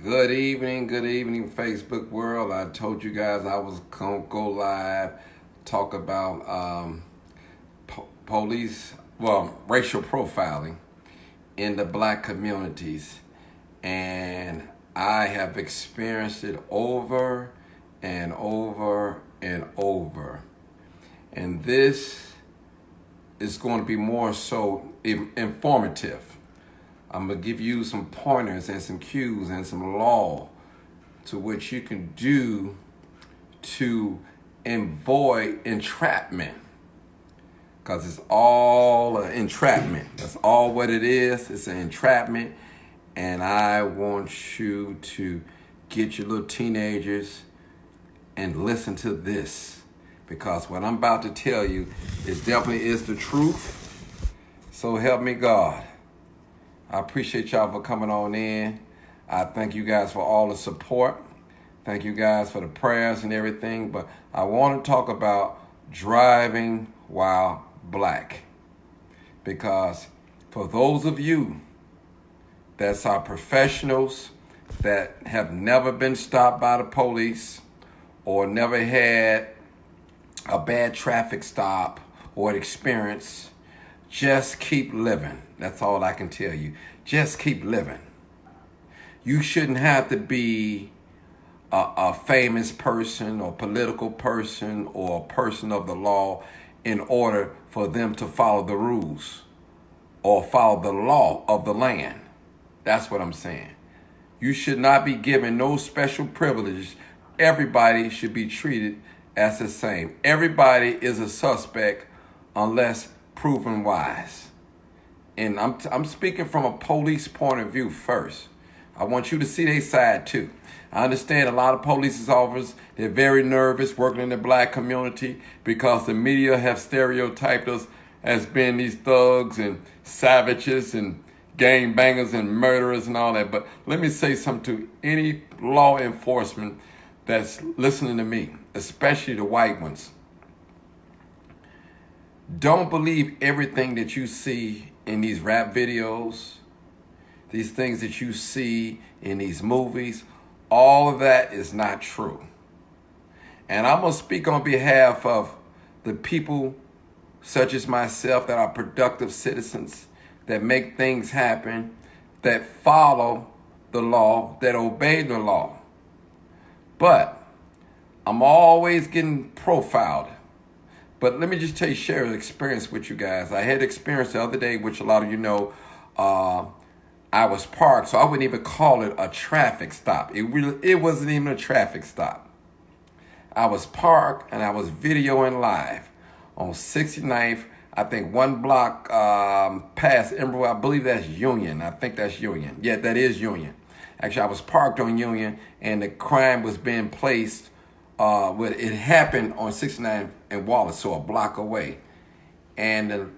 Good evening, Facebook world. I told you guys I was gonna go live, talk about police, racial profiling in the black communities, and I have experienced it over and over and over. And this is going to be more so informative. I'm going to give you some pointers and some cues and some law to which you can do to avoid entrapment. Because it's all an entrapment. That's all what it is. It's an entrapment. And I want you to get your little teenagers and listen to this. Because what I'm about to tell you is definitely is the truth. So help me God. I appreciate y'all for coming on in. I thank you guys for all the support. Thank you guys for the prayers and everything. But I want to talk about driving while black. Because for those of you that's our professionals that have never been stopped by the police or never had a bad traffic stop or experience, just keep living. That's all I can tell you. Just keep living. You shouldn't have to be a famous person or political person or a person of the law in order for them to follow the rules or follow the law of the land. That's what I'm saying. You should not be given no special privileges. Everybody should be treated as the same. Everybody is a suspect unless proven wise. And I'm speaking from a police point of view first. I want you to see their side too. I understand a lot of police officers, they're very nervous working in the black community because the media have stereotyped us as being these thugs and savages and gang bangers and murderers and all that. But let me say something to any law enforcement that's listening to me, especially the white ones. Don't believe everything that you see in these rap videos, these things that you see in these movies. All of that is not true. And I'm going to speak on behalf of the people such as myself that are productive citizens, that make things happen, that follow the law, that obey the law. But I'm always getting profiled. But let me just tell you, share an experience with you guys. I had experience the other day, which a lot of you know, I was parked, so I wouldn't even call it a traffic stop. It wasn't even a traffic stop. I was parked and I was videoing live on 69th, I think one block past Emerald. I believe that's Union. I think that's Union. Yeah, that is Union. Actually, I was parked on Union and the crime was being placed. It happened on 69 in Wallace, so a block away. And the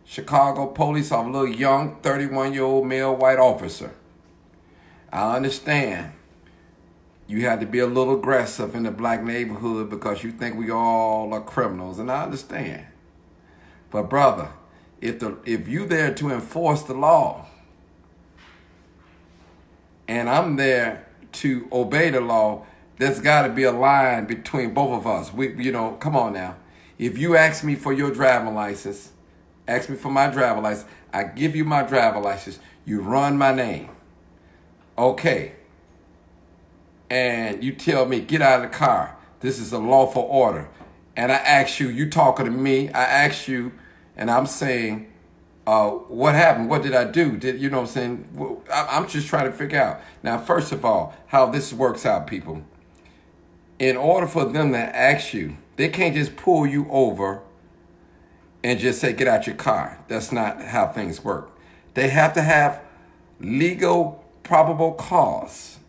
Chicago police are a little young, 31-year-old male white officer. I understand you had to be a little aggressive in the black neighborhood because you think we all are criminals, and I understand. But brother, if you there to enforce the law, and I'm there to obey the law, there's got to be a line between both of us. Come on now. If you ask me for your driving license, ask me for my driver license, I give you my driver license, you run my name. Okay. And you tell me, get out of the car. This is a lawful order. And I ask you, you talking to me, I ask you, and I'm saying, what happened? What did I do? You know what I'm saying? I'm just trying to figure out. Now, first of all, how this works out, people. In order for them to ask you, they can't just pull you over and just say, get out your car. That's not how things work. They have to have legal probable cause.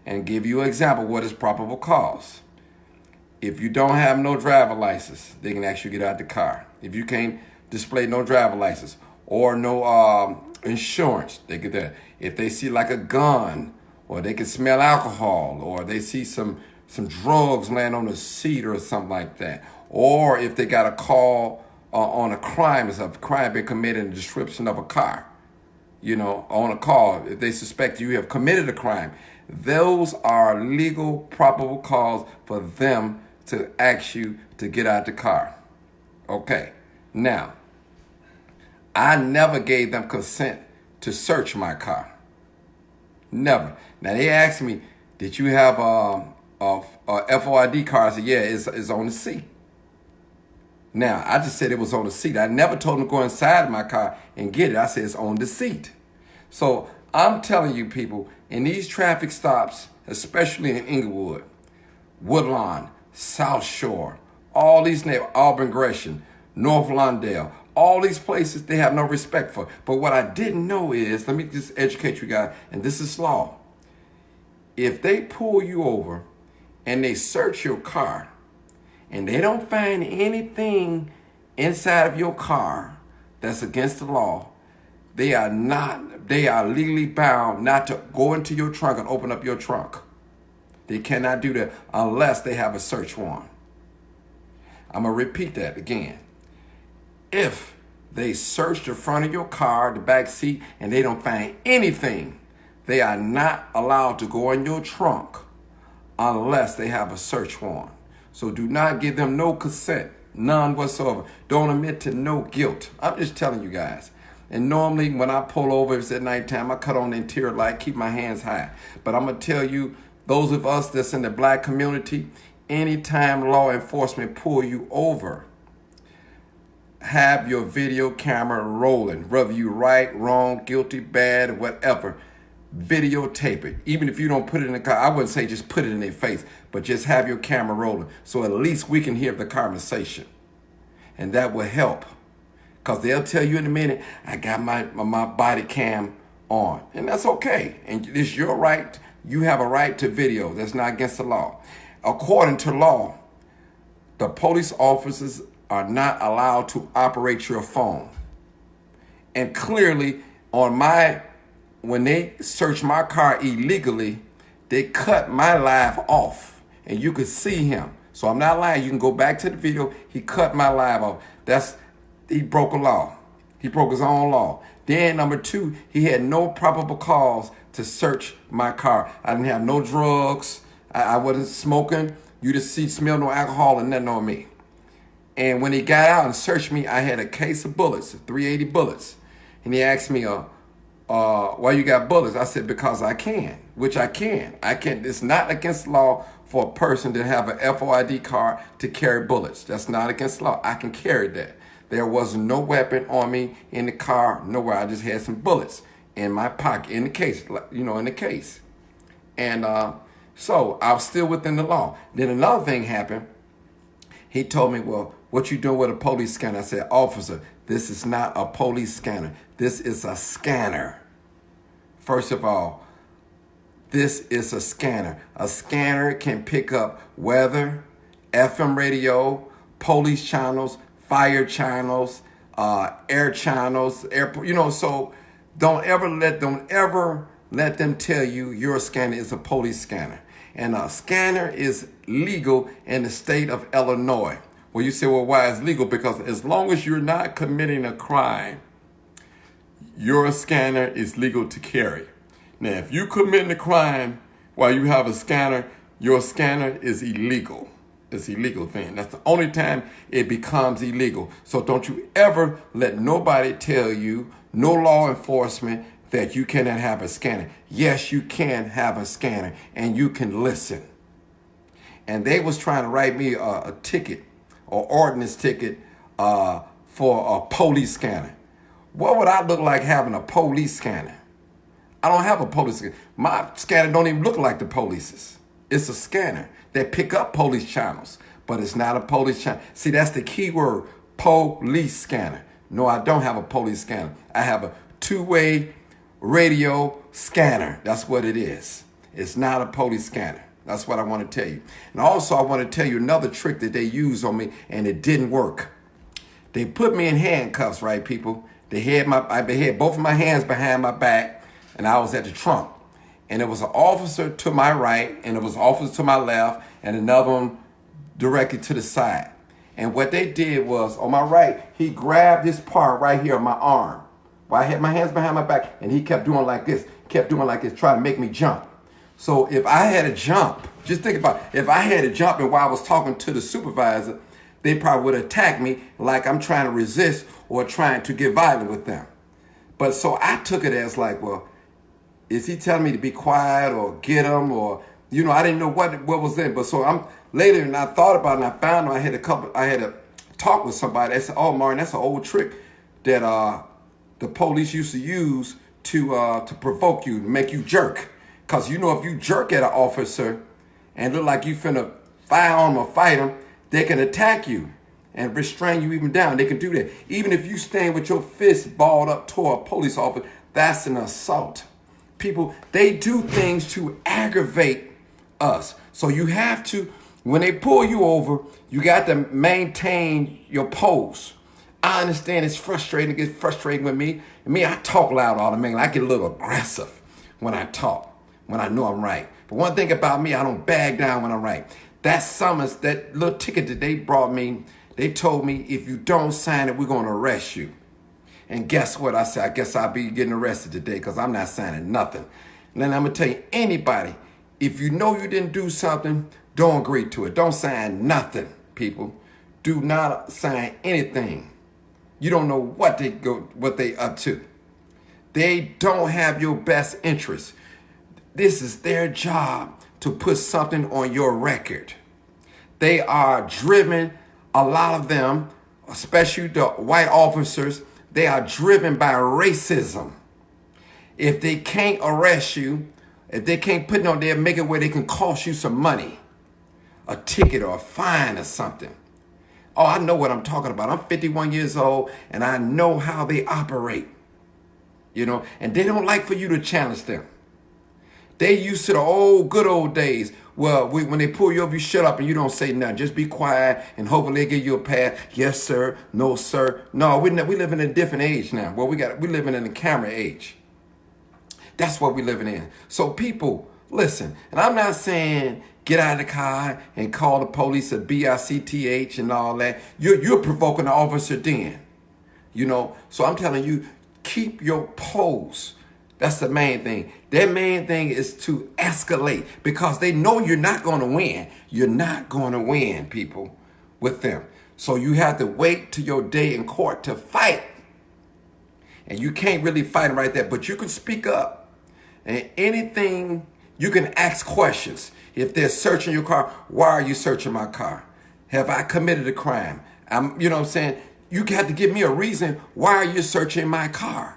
And give you an example, what is probable cause? If you don't have no driver license, they can ask you to get out the car. If you can't display no driver license or no insurance, they get that. If they see like a gun, or they can smell alcohol, or they see some drugs laying on the seat or something like that, or if they got a call on a crime, is a crime been committed in the description of a car, on a call, if they suspect you have committed a crime, those are legal, probable cause for them to ask you to get out the car. Okay. Now, I never gave them consent to search my car. Never. Now, they asked me, did you have a FOID card? I said, yeah, it's on the seat. Now, I just said it was on the seat. I never told them to go inside my car and get it. I said it's on the seat. So I'm telling you people, in these traffic stops, especially in Inglewood, Woodlawn, South Shore, all these neighborhoods, Auburn Gresham, North Lawndale, all these places they have no respect for. But what I didn't know is, let me just educate you guys, and this is law. If they pull you over and they search your car and they don't find anything inside of your car that's against the law, they are legally bound not to go into your trunk and open up your trunk. They cannot do that unless they have a search warrant. I'm going to repeat that again. If they search the front of your car, the back seat, and they don't find anything, they are not allowed to go in your trunk unless they have a search warrant. So do not give them no consent, none whatsoever. Don't admit to no guilt. I'm just telling you guys. And normally when I pull over, if it's at nighttime, I cut on the interior light, keep my hands high. But I'm going to tell you, those of us that's in the black community, anytime law enforcement pull you over, have your video camera rolling, whether you right, wrong, guilty, bad, or whatever. Videotape it. Even if you don't put it in the car, I wouldn't say just put it in their face, but just have your camera rolling so at least we can hear the conversation. And that will help. Because they'll tell you in a minute, I got my body cam on. And that's okay. And it's your right. You have a right to video. That's not against the law. According to law, the police officers are not allowed to operate your phone. And clearly, when they searched my car illegally, they cut my live off. And you could see him. So I'm not lying. You can go back to the video. He cut my live off. He broke a law. He broke his own law. Then number two, he had no probable cause to search my car. I didn't have no drugs. I wasn't smoking. You just smell no alcohol and nothing on me. And when he got out and searched me, I had a case of bullets, 380 bullets. And he asked me, why you got bullets? I said, because I can, which I can. It's not against the law for a person to have an FOID card to carry bullets. That's not against the law. I can carry that. There was no weapon on me in the car, nowhere. I just had some bullets in my pocket, in the case, in the case. And so I was still within the law. Then another thing happened. He told me, well, what you doing with a police scanner? I said, officer, this is not a police scanner. This is a scanner. First of all, this is a scanner. A scanner can pick up weather, FM radio, police channels, fire channels, air channels, airport, so don't ever let them tell you your scanner is a police scanner. And a scanner is legal in the state of Illinois. Well, you say, well, why is legal? Because as long as you're not committing a crime, your scanner is legal to carry. Now, if you commit a crime while you have a scanner, your scanner is illegal. It's an illegal thing. That's the only time it becomes illegal. So don't you ever let nobody tell you, no law enforcement, that you cannot have a scanner. Yes, you can have a scanner and you can listen. And they was trying to write me a ticket or ordinance ticket for a police scanner. What would I look like having a police scanner? I don't have a police scanner. My scanner don't even look like the police's. It's a scanner that pick up police channels, but it's not a police channel. See, that's the key word, police scanner. No, I don't have a police scanner. I have a two-way radio scanner. That's what it is. It's not a police scanner. That's what I want to tell you. And also, I want to tell you another trick that they used on me, and it didn't work. They put me in handcuffs, right, people? I had both of my hands behind my back, and I was at the trunk. And there was an officer to my right, and there was an officer to my left, and another one directly to the side. And what they did was, on my right, he grabbed this part right here on my arm, Well, I had my hands behind my back, and he kept doing like this, trying to make me jump. So if I had to jump, just think about it. If I had to jump and while I was talking to the supervisor, they probably would attack me like I'm trying to resist or trying to get violent with them. But so I took it as like, well, is he telling me to be quiet or get him or, I didn't know what was in. But so I'm later and I thought about it and I found I had to talk with somebody. They said, oh, Martin, that's an old trick that the police used to use to provoke you, to make you jerk. Because if you jerk at an officer and look like you finna fire on him or fight him, they can attack you and restrain you even down. They can do that. Even if you stand with your fist balled up toward a police officer, that's an assault. People, they do things to aggravate us. So you have to, when they pull you over, you got to maintain your pose. I understand it's frustrating, it gets frustrating with me. And me, I talk loud all the time. I get a little aggressive when I talk, when I know I'm right. But one thing about me, I don't bag down when I'm right. That summons, that little ticket that they brought me, they told me, if you don't sign it, we're going to arrest you. And guess what? I said, I guess I'll be getting arrested today because I'm not signing nothing. And then I'm going to tell you, anybody, if you know you didn't do something, don't agree to it. Don't sign nothing, people. Do not sign anything. You don't know what they up to. They don't have your best interest. This is their job to put something on your record. They are driven, a lot of them, especially the white officers, they are driven by racism. If they can't arrest you, if they can't put it on there, make it where they can cost you some money, a ticket or a fine or something. Oh, I know what I'm talking about. I'm 51 years old and I know how they operate, and they don't like for you to challenge them. They used to the good old days. Well, when they pull you over, you shut up and you don't say nothing. Just be quiet and hopefully they give you a pass. Yes, sir. No, sir. No, we live in a different age now. Well, we living in the camera age. That's what we living in. So people, listen, and I'm not saying get out of the car and call the police a BICTH and all that. You're provoking the officer then, So I'm telling you, keep your pose. That's the main thing. Their main thing is to escalate because they know you're not going to win. You're not going to win, people, with them. So you have to wait till your day in court to fight. And you can't really fight right there, but you can speak up. And anything, you can ask questions. If they're searching your car, why are you searching my car? Have I committed a crime? You know what I'm saying? You have to give me a reason. Why are you searching my car?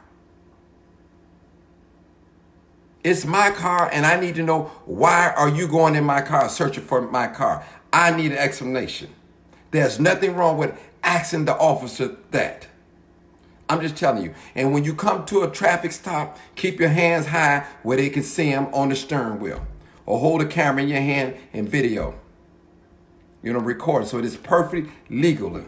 It's my car, and I need to know, why are you going in my car, searching for my car? I need an explanation. There's nothing wrong with asking the officer that. I'm just telling you. And when you come to a traffic stop, keep your hands high where they can see them on the steering wheel. Or hold a camera in your hand and video. Record. So it is perfectly legal,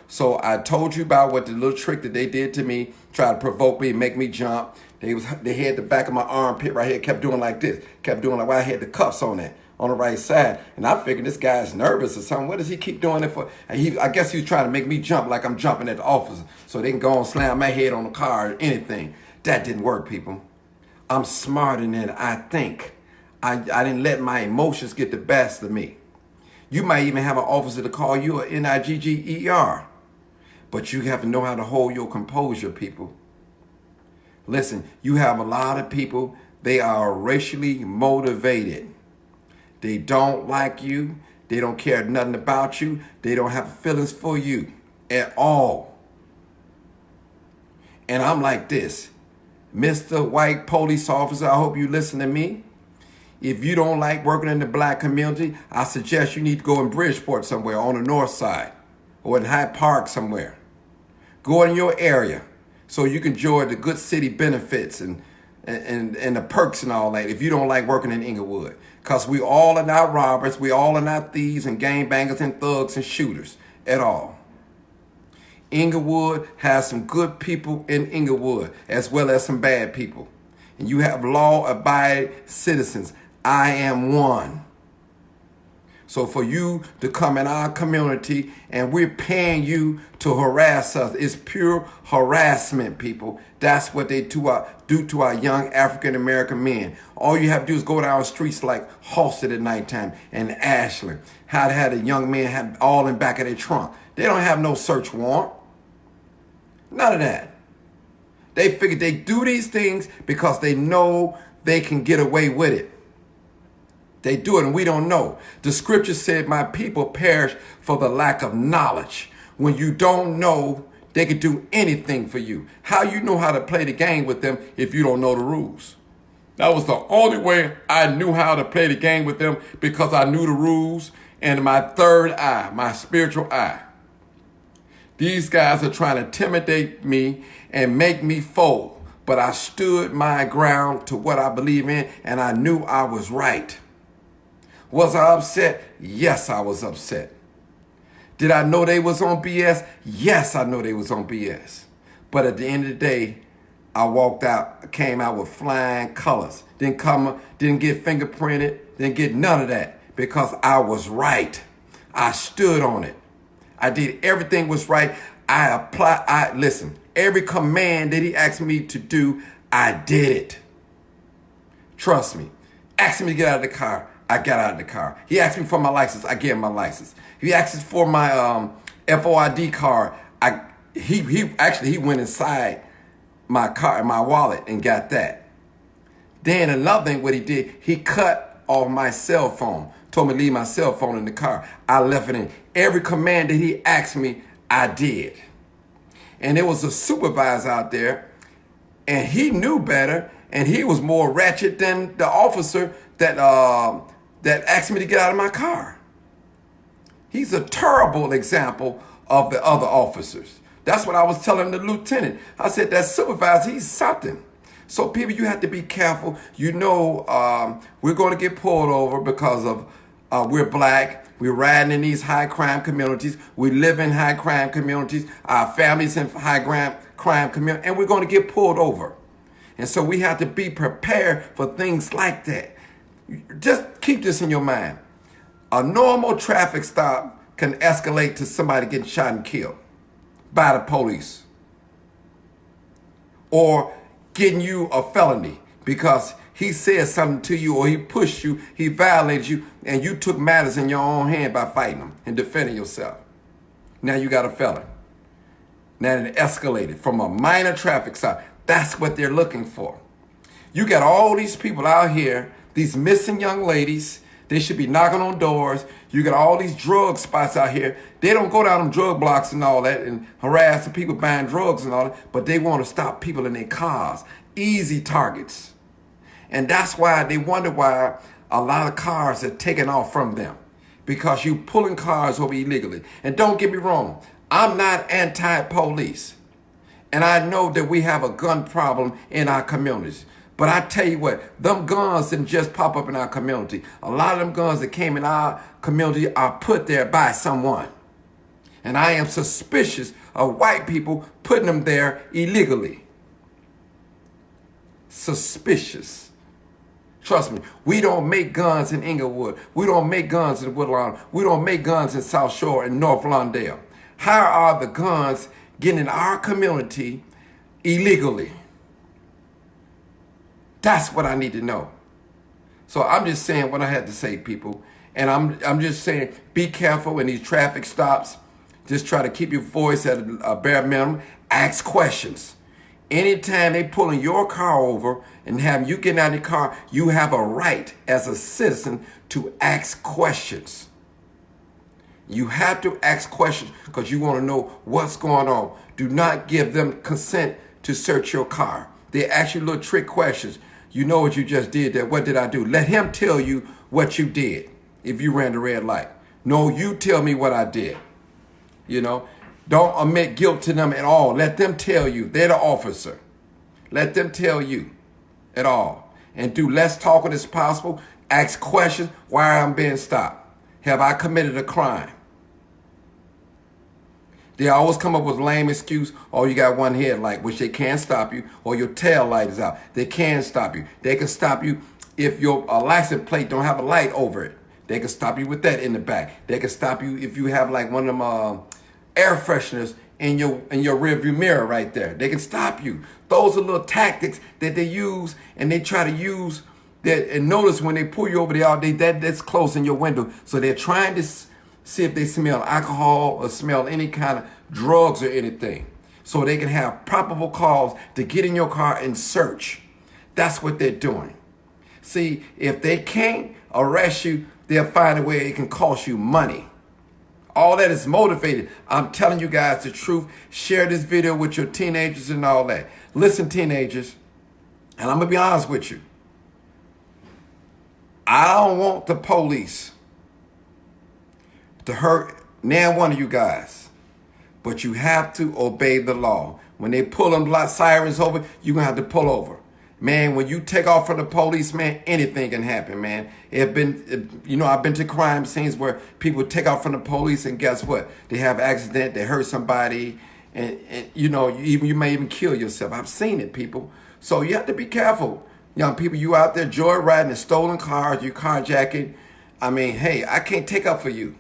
So I told you about what the little trick that they did to me, try to provoke me, make me jump. They had the back of my armpit right here, kept doing like this, well, I had the cuffs on that, on the right side. And I figured this guy's nervous or something. What does he keep doing it for? I guess he was trying to make me jump like I'm jumping at the officer so they can go and slam my head on the car or anything. That didn't work, people. I'm smarter than I think. I didn't let my emotions get the best of me. You might even have an officer to call you an NIGGER. But you have to know how to hold your composure, people. Listen, you have a lot of people, they are racially motivated. They don't like you. They don't care nothing about you. They don't have feelings for you at all. And I'm like this, Mr. White Police Officer, I hope you listen to me. If you don't like working in the black community, I suggest you need to go in Bridgeport somewhere on the north side or in Hyde Park somewhere. Go in your area so you can enjoy the good city benefits and the perks and all that if you don't like working in Inglewood. Because we all are not robbers. We all are not thieves and gangbangers and thugs and shooters at all. Inglewood has some good people in Inglewood as well as some bad people. And you have law-abiding citizens. I am one. So for you to come in our community and we're paying you to harass us, it's pure harassment, people. That's what they do to our young African American men. All you have to do is go down the streets like Halsted at nighttime and Ashland. How they had a young man had all in back of their trunk. They don't have no search warrant. None of that. They figure they do these things because they know they can get away with it. They do it and we don't know. The scripture said, my people perish for the lack of knowledge. When you don't know, they can do anything for you. How you know how to play the game with them if you don't know the rules? That was the only way I knew how to play the game with them, because I knew the rules and my third eye, my spiritual eye. These guys are trying to intimidate me and make me fold, but I stood my ground to what I believe in and I knew I was right. Was I upset? Yes, I was upset. Did I know they was on BS? Yes, I know they was on BS. But at the end of the day, I came out with flying colors. Didn't get fingerprinted, didn't get none of that, because I was right. I stood on it. I did everything was right. Listen, every command that he asked me to do, I did it. Trust me. Asked me to get out of the car, I got out of the car. He asked me for my license, I gave him my license. He asked for my FOID card. He went inside my car, my wallet, and got that. Then another thing, what he did, he cut off my cell phone. Told me to leave my cell phone in the car. I left it in. Every command that he asked me, I did. And there was a supervisor out there, and he knew better, and he was more ratchet than the officer that asked me to get out of my car. He's a terrible example of the other officers. That's what I was telling the lieutenant. I said, that supervisor, he's something. So people, you have to be careful. You know, we're going to get pulled over because of we're black. We're riding in these high crime communities. We live in high crime communities. Our families in high crime communities, and we're going to get pulled over. And so we have to be prepared for things like that. Just keep this in your mind. A normal traffic stop can escalate to somebody getting shot and killed by the police, or getting you a felony because he said something to you, or he pushed you, he violated you, and you took matters in your own hand by fighting him and defending yourself. Now you got a felon. Now it escalated from a minor traffic stop. That's what they're looking for. You got all these people out here, these missing young ladies. They should be knocking on doors. You got all these drug spots out here. They don't go down them drug blocks and all that and harass the people buying drugs and all that, but they want to stop people in their cars. Easy targets. And that's why they wonder why a lot of cars are taken off from them, because you pulling cars over illegally. And don't get me wrong, I'm not anti-police. And I know that we have a gun problem in our communities. But I tell you what, them guns didn't just pop up in our community. A lot of them guns that came in our community are put there by someone. And I am suspicious of white people putting them there illegally. Suspicious. Trust me, we don't make guns in Inglewood. We don't make guns in Woodlawn. We don't make guns in South Shore and North Lawndale. How are the guns getting in our community illegally? That's what I need to know. So I'm just saying what I had to say, people. And I'm just saying, be careful in these traffic stops. Just try to keep your voice at a bare minimum. Ask questions. Anytime they pulling your car over and having you getting out of the car, you have a right as a citizen to ask questions. You have to ask questions because you want to know what's going on. Do not give them consent to search your car. They ask you little trick questions. You know what you just did there. What did I do? Let him tell you what you did if you ran the red light. No, you tell me what I did. You know, don't admit guilt to them at all. Let them tell you. They're the officer. Let them tell you at all. And do less talking as possible. Ask questions. Why I'm being stopped? Have I committed a crime? They always come up with lame excuse. Oh, you got one headlight, which they can't stop you, or your tail light is out. They can stop you. They can stop you if your license plate don't have a light over it. They can stop you with that in the back. They can stop you if you have like one of them air fresheners in your rearview mirror right there. They can stop you. Those are little tactics that they use, and they try to use that. And notice when they pull you over there all day, that's close in your window. So they're trying to see if they smell alcohol or smell any kind of drugs or anything, so they can have probable cause to get in your car and search. That's what they're doing. See, if they can't arrest you, they'll find a way it can cost you money. All that is motivated. I'm telling you guys the truth. Share this video with your teenagers and all that. Listen, teenagers, and I'm going to be honest with you. I don't want the police to hurt near one of you guys, but you have to obey the law. When they pull them sirens over, you're going to have to pull over. Man, when you take off from the police, man, anything can happen, man. I've been to crime scenes where people take off from the police, and guess what? They have an accident, they hurt somebody, and you may even kill yourself. I've seen it, people. So you have to be careful. Young people, you out there joyriding in stolen cars, you carjacking. I mean, hey, I can't take up for you.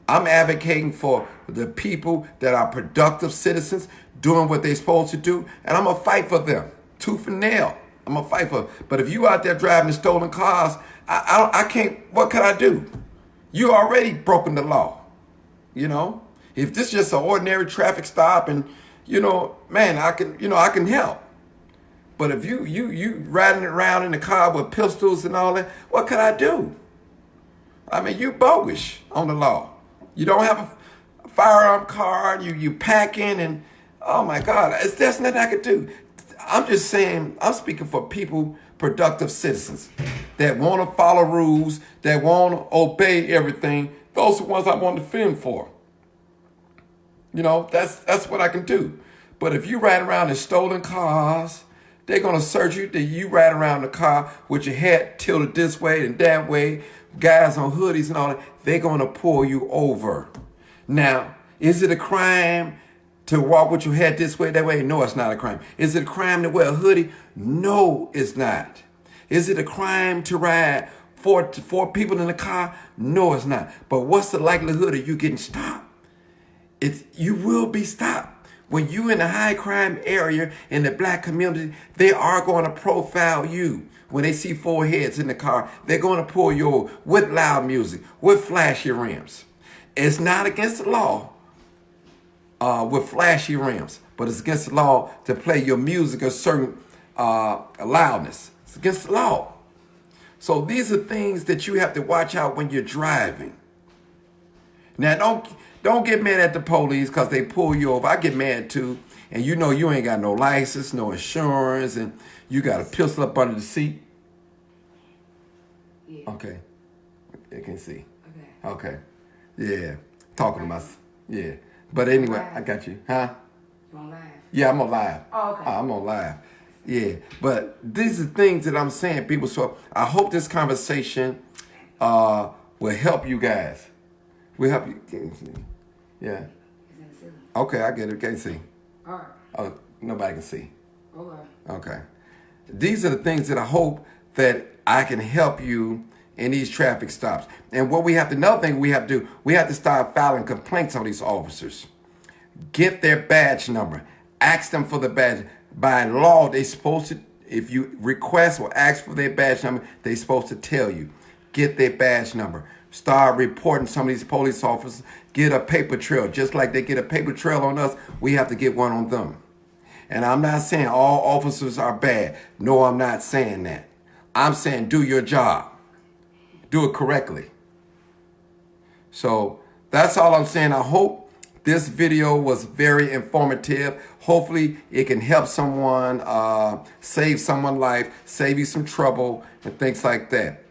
I'm advocating for the people that are productive citizens, doing what they're supposed to do, and I'm going to fight for them. Tooth and nail. I'm going to fight for it. But if you out there driving stolen cars, I can't, what can I do? You already broken the law. If this is just an ordinary traffic stop and, man, I can help. But if you riding around in the car with pistols and all that, what can I do? I mean, you bogus on the law. You don't have a firearm card, you packing, and oh my God, there's nothing I could do. I'm just saying, I'm speaking for people, productive citizens that want to follow rules, that want to obey everything. Those are the ones I want to defend for. That's what I can do. But if you ride around in stolen cars, they're going to search you. You ride around the car with your head tilted this way and that way, guys on hoodies and all that, they're going to pull you over. Now, is it a crime to walk with your head this way, that way? No, it's not a crime. Is it a crime to wear a hoodie? No, it's not. Is it a crime to ride four people in the car? No, it's not. But what's the likelihood of you getting stopped? You will be stopped. When you in a high crime area in the black community, they are going to profile you. When they see 4 heads in the car, they're going to pull you over with loud music, with flashy rims. It's not against the law. With flashy rims, but it's against the law to play your music a certain loudness. It's against the law. So these are things that you have to watch out when you're driving. Now, don't get mad at the police because they pull you over. I get mad too, and you ain't got no license, no insurance, and you got a pistol up under the seat. Yeah. Okay, I can see. Okay. Yeah, talking to myself. Yeah. But anyway, I got you. Huh? You on live? Yeah, I'm on live. Oh, okay. I'm on live. Yeah. But these are things that I'm saying, people. So I hope this conversation will help you guys. Will help you. Can you see? Yeah. Okay, I get it. Can't see. All right. Oh, nobody can see. Okay. These are the things that I hope that I can help you in these traffic stops. And another thing we have to do, we have to start filing complaints on these officers. Get their badge number. Ask them for the badge. By law, they're supposed to, if you request or ask for their badge number, they're supposed to tell you. Get their badge number. Start reporting some of these police officers. Get a paper trail. Just like they get a paper trail on us, we have to get one on them. And I'm not saying all officers are bad. No, I'm not saying that. I'm saying do your job. Do it correctly. So that's all I'm saying. I hope this video was very informative. Hopefully it can help someone, save someone's life, save you some trouble and things like that.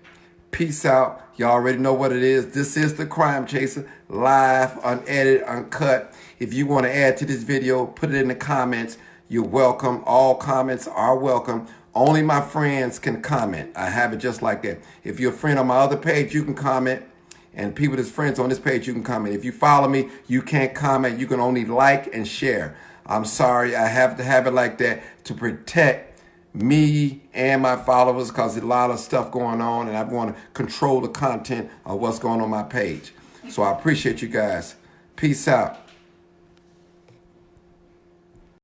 Peace out. You already know what it is. This is The Crime Chaser, live, unedited, uncut. If you want to add to this video, put it in the comments. You're welcome. All comments are welcome. Only my friends can comment. I have it just like that. If you're a friend on my other page, you can comment. And people that's friends on this page, you can comment. If you follow me, you can't comment. You can only like and share. I'm sorry. I have to have it like that to protect me and my followers because there's a lot of stuff going on and I want to control the content of what's going on my page. So I appreciate you guys. Peace out.